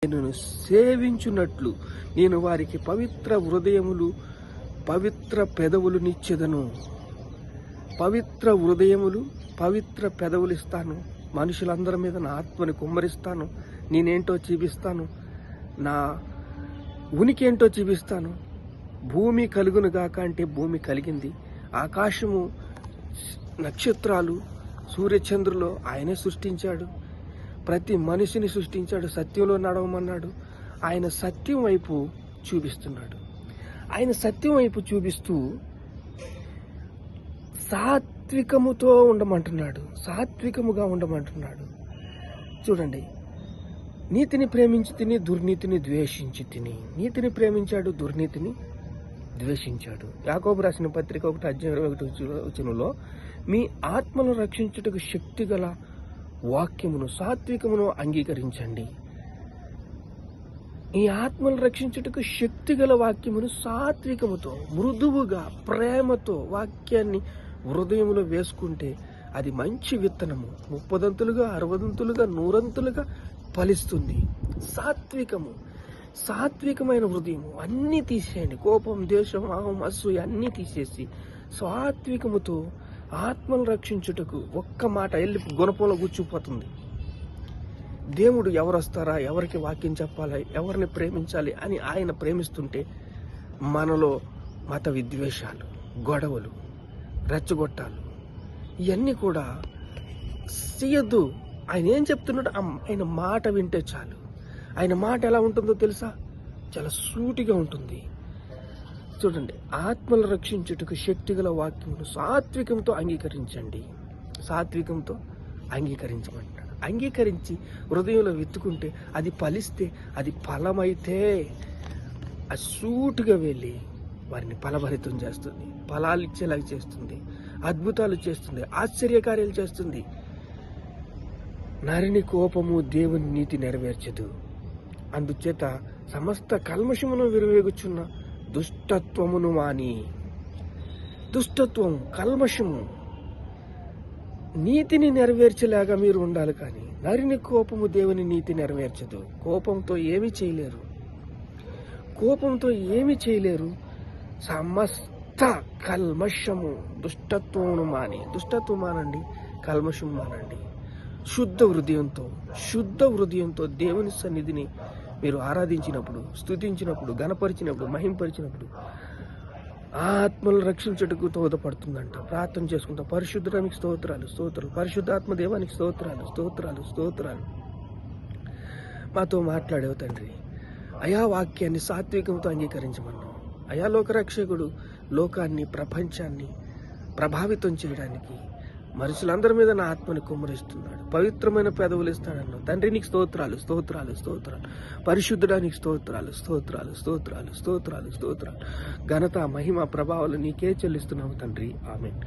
నేను సేవించున్నట్లు నేను వారికి పవిత్ర హృదయములు పవిత్ర పెదవులు నిచ్చెదను. పవిత్ర హృదయములు పవిత్ర పెదవులు ఇస్తాను. మనుషులందరి మీద నా ఆత్మని కుమ్మరిస్తాను. నేనేంటో చూపిస్తాను. నా ఉనికి ఏంటో చూపిస్తాను. భూమి కలుగును గాక అంటే భూమి కలిగింది. ఆకాశము, నక్షత్రాలు, సూర్యచంద్రులు ఆయనే సృష్టించాడు. ప్రతి మనిషిని సృష్టించాడు. సత్యంలో నడవమన్నాడు. ఆయన సత్యం వైపు చూపిస్తున్నాడు. ఆయన సత్యం వైపు చూపిస్తూ సాత్వికముతో ఉండమంటున్నాడు. సాత్వికముగా ఉండమంటున్నాడు. చూడండి, నీతిని ప్రేమించి తిని దుర్నీతిని ద్వేషించి తిని. నీతిని ప్రేమించాడు, దుర్నీతిని ద్వేషించాడు. యాకోబు రాసిన పత్రిక 1:21 మీ ఆత్మను రక్షించుటకు శక్తిగల వాక్యమును సాత్వికమును అంగీకరించండి. ఈ ఆత్మను రక్షించుటకు శక్తిగల వాక్యమును సాత్వికముతో, మృదువుగా, ప్రేమతో వాక్యాన్ని హృదయంలో వేసుకుంటే అది మంచి విత్తనము. 30దంతులుగా, 60దంతులుగా, 100ంతులుగా ఫలిస్తుంది. సాత్వికము, సాత్వికమైన హృదయము అన్నీ తీసేయండి. కోపం, ద్వేషం, అహం, అసూయ అన్నీ తీసేసి సాత్వికముతో ఆత్మను రక్షించుటకు ఒక్క మాట వెళ్ళి గుణపంలో కూర్చుపోతుంది. దేవుడు ఎవరు వస్తారా, ఎవరికి వాక్యం చెప్పాలా, ఎవరిని ప్రేమించాలి అని ఆయన ప్రేమిస్తుంటే మనలో మత విద్వేషాలు, గొడవలు, రెచ్చగొట్టాలు ఇవన్నీ కూడా చేయొద్దు. ఆయన ఏం చెప్తున్నాడు, ఆయన మాట వింటే చాలు. ఆయన మాట ఎలా ఉంటుందో తెలుసా? చాలా సూటిగా ఉంటుంది. చూడండి, ఆత్మలు రక్షించుటకు శక్తిగల వాక్యమును సాత్వికంతో అంగీకరించండి. సాత్వికంతో అంగీకరించమంటాడు. అంగీకరించి హృదయంలో విత్తుకుంటే అది ఫలిస్తే, అది ఫలమైతే అది సూటుగా వెళ్ళి వారిని ఫలభరితం చేస్తుంది. ఫలాలు ఇచ్చేలాగా చేస్తుంది. అద్భుతాలు చేస్తుంది. ఆశ్చర్యకార్యాలు చేస్తుంది. నరుని కోపము దేవుని నీతి నెరవేర్చదు. అందుచేత సమస్త కల్మషమును విరవేగుచున్న దుష్టత్వమును మాని. దుష్టత్వం, కల్మషము నీతిని నెరవేర్చేలాగా మీరు ఉండాలి. కానీ నరుని కోపము దేవుని నీతి నెరవేర్చదు. కోపంతో ఏమీ చేయలేరు. కోపంతో ఏమీ చేయలేరు. సమస్త కల్మషము, దుష్టత్వమును మాని. దుష్టత్వం మానండి, కల్మషం మానండి. శుద్ధ హృదయంతో దేవుని సన్నిధిని మీరు ఆరాధించినప్పుడు, స్తుతించినప్పుడు, గణపరిచినప్పుడు, మహింపరిచినప్పుడు ఆత్మలు రక్షించుటకు దోహదపడుతుందంట. ప్రార్థన చేసుకుంటాం. పరిశుద్ధానికి స్తోత్రాలు, స్తోత్రాలు. పరిశుద్ధాత్మ దేవానికి స్తోత్రాలు, స్తోత్రాలు, స్తోత్రాలు. మాతో మాట్లాడేవు తండ్రి. అయా వాక్యాన్ని సాత్వికంతో అంగీకరించమన్నావు. అయా లోకరక్షకుడు లోకాన్ని, ప్రపంచాన్ని ప్రభావితం చేయడానికి మనుషులందరి మీద నా ఆత్మని కుమ్మరిస్తున్నాడు. పవిత్రమైన పెదవులు ఇస్తాడన్నావు తండ్రి. నీకు స్తోత్రాలు, స్తోత్రాలు, స్తోత్రాలు. పరిశుద్ధుడానికి స్తోత్రాలు, స్తోత్రాలు, స్తోత్రాలు, స్తోత్రాలు, స్తోత్రాలు. ఘనత, మహిమ, ప్రభావాలు నీకే చెల్లిస్తున్నావు తండ్రి. ఆమేన్.